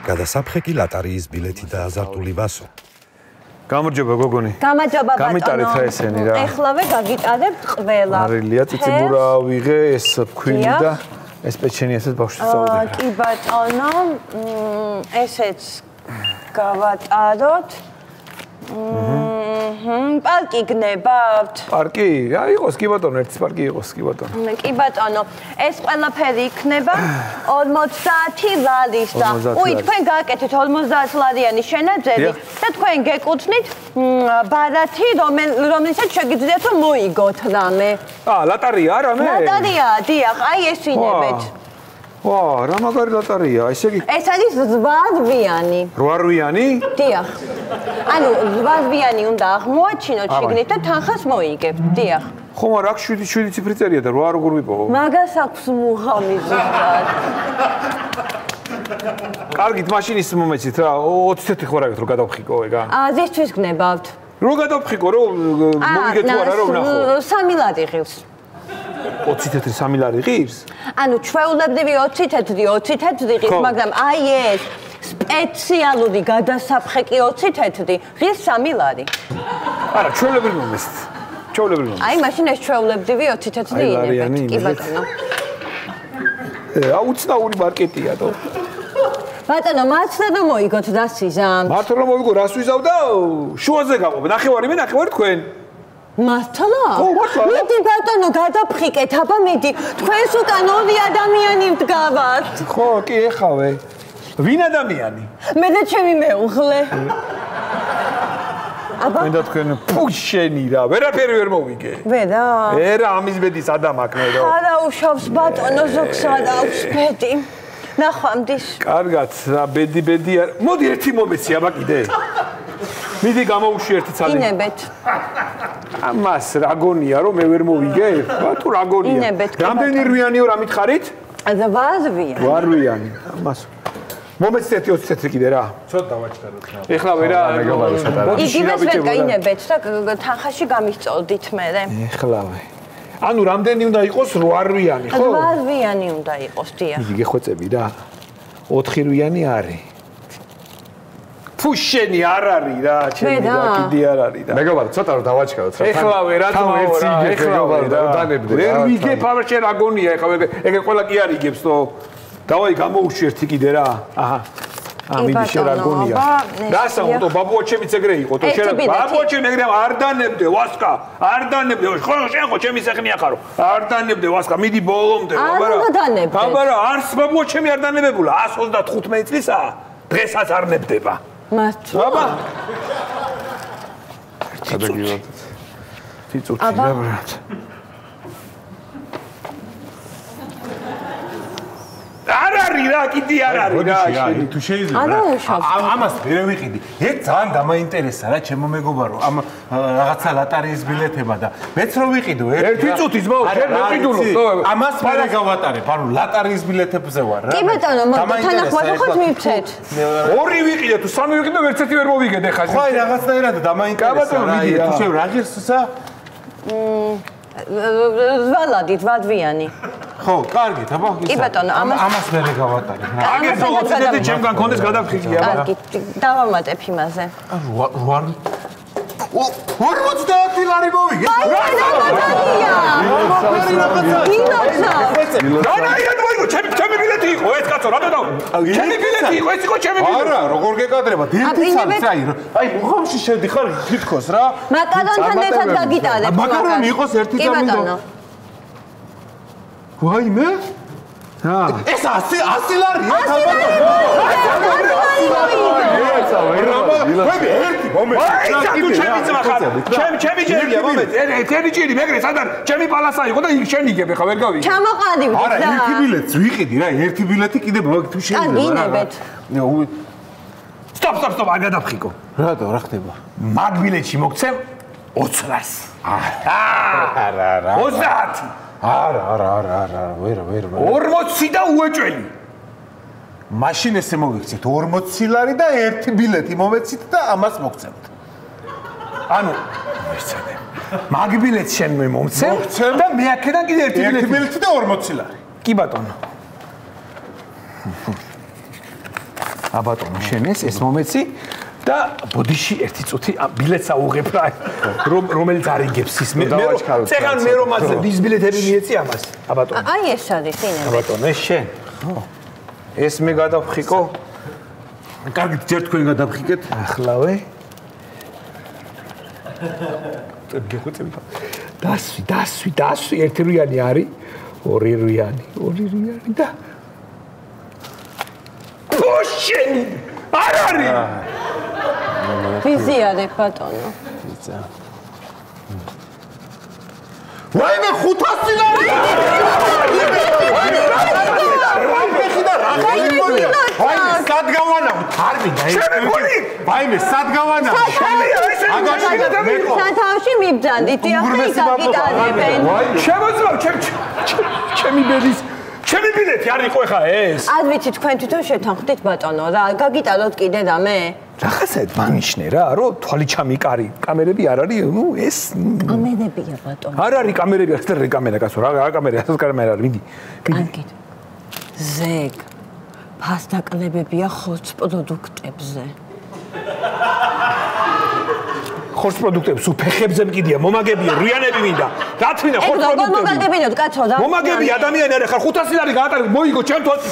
გადასაფრთხე კი ლატარიის ბილეთი და აზარტული ვასო. გამარჯობა გოგონი. გამარჯობა ბატონო. გამიტარეთ რა ესენი რა. ეხლავე გაგიტარებთ ყველა. არილია ციციბურა ვიღე, ეს ფქვინი და ეს პეჩენი ესეც ბავშვი წავდე. კი ბატონო, ესეც გავატაროთ. პარკი გნებავთ? პარკი? რა იყოს კი ბატონო, ერთი პარკი იყოს კი ბატონო. კი ბატონო, ეს ყველაფერი იქნება 50 ლარის და თქვენ გააკეთეთ 50 ლარიანი შენაძენი და თქვენ გეკუთვნით ბარათი, რომელსაც შეგიძლიათ რომ მოიგოთ რამე. ლატარია რამე? ლატარია, დიახ, აი ეს ვინებეთ. ვა, რა მაგარი ლატარია, ესე იგი. ეს არის 8 რვიანი. 8 რვიანი? დიახ. ანუ 8 რვიანი უნდა აღმოაჩინოთ შიგნით და თანხას მოიგებთ. დიახ. ხო, მაგრამ აქ 7 ციფრი წერია და 8 როგორ ვიპოვო? მაგას აქვს მუღამი ზუსტად. კარგით, მაშინ ის მომეცით რა, 20 ხო რა გეთ რომ გადავხიკო ეგა? ზისთვის გნებავთ. რო გადავხიკო, რო მოვიგე თუ არა რომ ნახო. 3 ლარი ღირს. 20 თეთრი 3 ლარი ღირს? ანუ ჩვეულებრივი 20 თეთრი ღირს, მაგრამ აი ეს სპეციალური გადასაფრთხე კი 20 თეთრი ღირს 3 ლარი. არა, ჩვეულებრივი მომესთ. ჩვეულებრივი მომესთ. აი მაშინ ეს ჩვეულებრივი 20 თეთრი ინებეთ, კი ბატონო. აუცნაური მარკეტია თო. ბატონო, მართლა რომ მოიგოთ რას ვიზამ? მართლა რომ მოიგო რას ვიზავ და შუაზე გაყობ. ნახევარი მე, ნახევარი თქვენ. მართლა? ხო, მართლა. მიდი ბატონო, გადაფრიკეთ, აბა მიდი. თქვენს უკან 2 ადამიანი მდგავართ. ხო, კი ეხავე. ვინ ადამიანი? მე და ჩემი მეუღლე. აბა მე და თქვენ ფუშენი რა, ვერაფერი ვერ მოვიგე. ვერა? ვერა, ამის ბედის ადამ აკნედო. არა უშავს ბატონო, ზოგს არ აქვს ბედი. ნახვამდის. კარგად, რა ბედი არ. მოდი ერთი მომეცი აბა კიდე. მიდი გამოვუშვი ერთი ცალი. ინებეთ. ამას რა გონია რომ მე ვერ მოვიგე? თუ რა გონია? ინებეთ. რამდენი რვიანიო რა მითხარით? 8 რვიანი. 8 რვიანი. ამას მომეცეთ 20 თეთრი კიდე რა. ცოტა დავაჩქაროთ რა. ეხლა ვერა იგივეს ვერ გაინებეთ და თანხაში გამისწოდით მე. ეხლავე. ანუ რამდენი უნდა იყოს 8 რვიანი, ხო? 8 რვიანი უნდა იყოს, დიახ. იგი გეხვეწები რა. 4 რვიანი არის. ფუშენი არ არის რა, ჩემი და კიდე არ არის და. მეგობარ, ცოტა რომ დავაჩქაროთ რა. ეხლავე რა თმაო რა, ეხლავე რა დანებდე. ვერ ვიგებ ამერჩე რა გონია, ეხლა ეგ ყველა კი არ იგებს თო. დავაი გამოვუშვი ერთი კიდე რა. აჰა. მიდი შე რა გონია. დასაუნტო ბაბუაჩემიც ეგრე იყო თო შე ბაბუაჩემ ეგრე არ დანებდე ვასკა, არ დანებდე. ხო, შენ ხო ჩემი სეხნია ხარო. არ დანებდე ვასკა, მიდი ბოლომდე, აბა რა. აბა რა, არც ბაბუაჩემი არ დანებებულა, 135 წლისაა. დღესაც არ ნებდება. მართლა? აბა. გადაგივარდეთ. თიწუთი რა ბრატ. არ არის რა, კიდე არ არის რა. თუ შეიძლება არა უშავს. ამას ვერ ვიყიდი. ერთ ძალიან დამაინტერესა რა ჩემო მეგობარო, ამ რაღაცა ლატარიის ბილეთება და მეც რო ვიყიდო ერთი წუთი ძმაო, შენ ვიყიდულობ. ამას ვერ გავატარებ, ანუ ლატარიის ბილეთებზე ვარ რა. კი ბატონო, თანახმად ხოთ მივცეთ. 2 ვიყიდე თუ 3 ვიყიდე, ერთერთი ვერ მოვიგე ხა. ხო, აი რაღაცნაირად დამაინტერესა რა. თუ შევ რა ღირსსა? ვალადით, 8 რვიანი. ხო, კარგით, აბა. კი ბატონო, ამას ვერ გავატარებ რა. აგერ 20 ჩემგან კონდეს გადაფრიგი აბა. კარგი, დავამატებ იმაზე. 50 ლარი მოვიგე. დანაირად მოიგო, ჩემი ბილეთი იყო ეს კაცო, რატო და? ჩემი ბილეთი იყო, ეს იყო ჩემი ბილეთი. არა, როგორ გეკადრება? დირტიცაც აი, მოხამში შედიხარ თითქოს რა. მაკარონთან ერთად გაგიტარებ. მაკარონი იყოს ერთი წამი. ვაიმე? რა? ეს 100 ლარია, თალბატონო. ვები ერთი მომენტი. აი, თუ ჩემი ძმა ხარ. ჩემი ჯერია მომენტი. ერთი ჯერი მეგრე სადარ ჩემი პალასა იყო და იქ შენ იგებ ხა ვერ გავიგე. ჩამოყალიბდით და. არა, ერთი ბილეთს ვიყიდი რა, ერთი ბილეთი კიდე თუ შეიძლება რა. ინებეთ. სტოპ, არ გადაფხიკო. რატო, რა ხდება? მაგ ბილეთში მოგცემ 20 ლარს. არა. 30. არა, ვერ. 40 და უეჭველი. მაშინ ესე მოგიქცეთ 40 ლარი და ერთი ბილეთი მომეცით და ამას მოგცემთ. ანუ მერცადე. მაგ ბილეთს შენ მე მომცემ და მე აქედან კიდე ერთი ბილეთი და 40 ლარი. კი ბატონო. აბატონო, შენ ეს მომეცი და ბოდიში ერთი წუთი ბილეთს აუღებ რა. რომელიც არ იგებს ის მე. წეგან მე რომ ასე ის ბილეთები მიეცი ამას. აბატონო. აი ეს არის ინები. აბატონო, ეს შენ. ეს მე გადავხიკო. კარგი, ჯერ თქვენ გადავხიკეთ. ახლავე. დასვი, ერთი რუიანი არის, ორი რუიანი და ოშენი! არ არის! ვიზიარებ ბატონო. ვაიმე 500 ლარი! ვაიმე სად გავანავთ? არ მინდა. ვაიმე სად გავანავთ? სათავში მიბძანდით, ახლა გაგიტანებენ. შემოძრავ ჩემი ბილეთი არ იყო ხა ეს? არ ვიცი თქვენ თვითონ შეთანხმდით ბატონო რა, გაგიტანოთ კიდე და მე? რაღაცად მანიშნე რა, რომ თვალი ჩამიკარი, კამერები არ არის, ეს კამერებია ბატონო. არ არის კამერები, ახლა კამერა კაცო, რა კამერა, ასეთ კამერა არის, მიდი. კარგით. ზეგ. ფასდაკლებებია ხორცს პროდუქტებზე. ხორცს პროდუქტებს უფეხებზე მკიდია, მომაგებია, რუიანები მინდა. რა თქმა უნდა, ხორცს პროდუქტები. მომაგებინოთ კაცო და. მომაგები ადამიანი არ ხარ 500 ლარი გაატარებ, მოიგო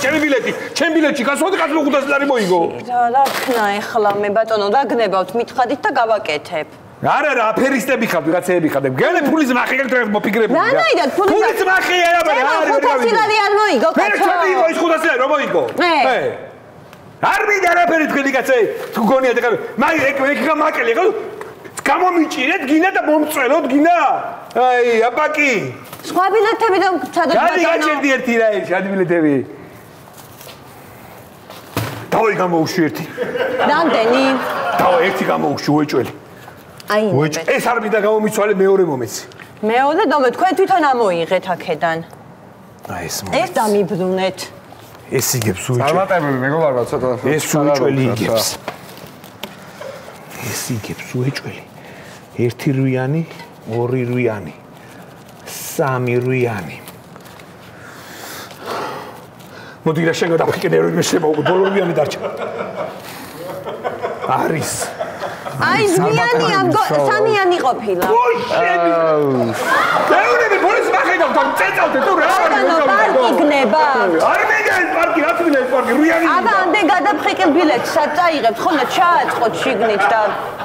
ჩემი ბილეთი. ჩემ ბილეთში გასვოდი კაცო 500 ლარი მოიგო. რა ხნა ეხლა მე ბატონო დაგნებავთ, მითხარით და გავაკეთებ. არა, აფერისტები ხარ, ვიღაცეები ხარ. გელე ფულის მახე გელე მოფიგრებული. რანაირად ფულის მახე არა, არა. 500 ლარი არ მოიგო კაცო. მე ჩემი იყო ის 500 ლარი რომ მოიგო. არ მინდა არაფერი თქვენი კაცე. თუ გონია და მაი ეგ გამაკელი ხო? გამომიჭირეთ გინდა და მომწველოთ გინდა? აი, აბაკი. სხვა ბილეთები რომ ჩადოთ ბატონო. გაჭირდი ერთი რა ის, ადი ბილეთები. დავი გამოუშვი ერთი. რამდენი? დავა ერთი გამოუშვი უეჭველი. აი, ეს არ მინდა გამომიცვალე მეორე მომეცი. მეორე დომე თქვენ თვითონ ამოიღეთ აქედან. აი ეს ეს დამიბრუნეთ. ეს იგებს უეჭველი. წარმატებული მეგობარმა ცოტა. ეს უეჭველი იგებს. ეს იგებს უეჭველი. ერთი რუიანი, ორი რუიანი, სამი რუიანი. მოდი რა შენ გადავხიკენე რომ მე შემოვუგო ბოლო რუიანი დარჩა. არის აი ზიანი ამგო სამიანი ყოფილა. ოი შენი. მეურები ბოლის მახედა წეწავდე თუ რა არის? პარკი გნება. არ მინდა ეს პარკი, რა თქმა უნდა პარკი რუიანი. აბა ამდე გადაფხიკებ ბილეთს, სად წაიღებთ ხოლმე ჩააწყოთ შიგნით და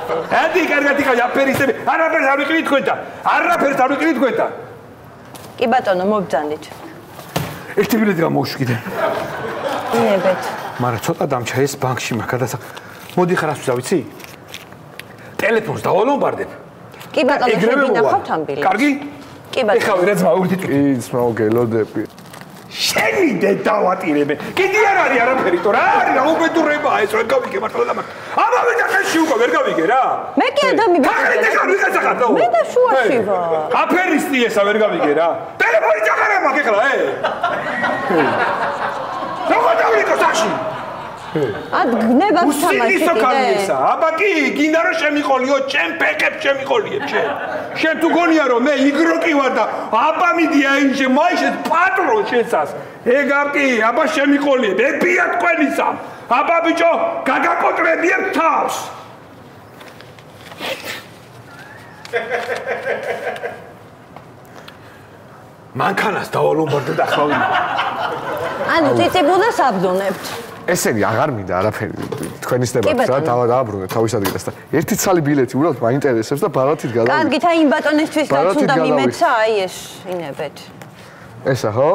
ადი კარგად იქა აფერისტები. არაფერს არ ვიყიდით თქვენთან. არაფერს არ ვიყიდით თქვენთან. კი ბატონო მობძანდით. ერთი ბილეთი გამოვშვი კიდე. ინებეთ. მაგრამ ცოტა დამჩა ეს ბანკში მაგ გადასა. მოდი ხარ ასე ვიცი? ტელეფონს დავალომბარდებ. კი ბატონო შეგინახავთ ამ ბილეთს. კარგი? კი ბატონო. ეხლა ვერაც მოვიდით. კი ძმაო გელოდები. შენი დედავატირებე. კიდე არ არის არაფერი თო რა არის რა უბედურებაა ეს რა გავიგე მართლა და ამავე დახეში უკვე ვერ გავიგე რა. მე კი ადამი ვარ. მე და შუაში ვარ. აფერისტი ესა ვერ გავიგე რა. ტელეფონი ჩახარა მაგ ეხლა როგორ დავიქო სახში? ად გნება თამაში კიდე. აბაკი, გინდა რომ შემიყოლიო, ჩემ ფეხებს შემიყოლიებ შენ. შენ თუ გონია რომ მე იგროკი ვარ და აბა მიდია ინჟე მაიშეთ პატრონ შენსას. ეგ აბკი, აბა შემიყოლიებ, ეფია თქვენისა. აბა ბიჭო, გაგაკოტრებიებ თავს. მანქანას დავალომბარდე და ახლა ვინ. ანუ ციციბულას აბდუნებთ. ესენი აღარ მინდა არაფერი თქვენისდებათ რა დააბრუნეთ თავის ადგილას და ერთი ცალი ბილეთი უბრალოდ მაინტერესებს და ბარათით გადავიდეთ. კარგით, აი იმ ბატონისთვისაც უნდა მიმეცა, აი ეს ინებეთ. ესა ხო?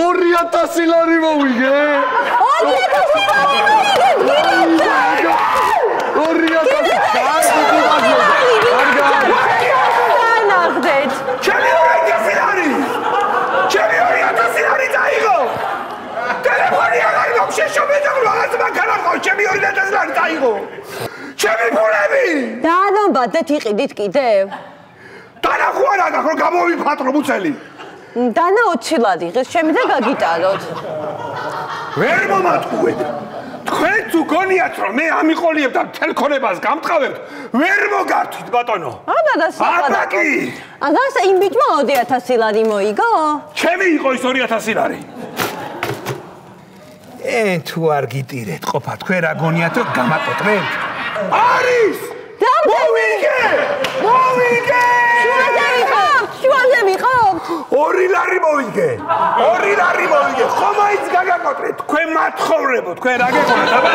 ორი 2000 ლარი მოვიგე. 2000 ლარი მოვიგე. 2000 ლარი დაიღო. ჩემი ფულები. დაანომბადეთ იყიდით კიდევ. დანახო არა რომ გამოვიფატრო მუცელი. დანა 20 ლარი ღირს ჩემი და გაგიტაროთ. ვერ მომატყუეთ. თქვენ თუ გონიათ რომ მე ამიყოლიებ და მთელ ქონებას გამტყავებთ, ვერ მოგართვით ბატონო. აბაკი! აზას იმ ბიჭმა 2000 ლარი მოიგო? ჩემი იყო ის 2000 ლარი. თუ არ გიტირეთ, ყოფა თქვენ რა გონიათ რომ გამაკოტრებთ? არის! მოვიგე! შუაზე ვიყავთ? 2 ლარი მოვიგე. 2 ლარი მოვიგე. ხომ მაინც გაგაკოტრეთ? თქვენ მათხოვრებო, თქვენ რა გეკონათ, აბა?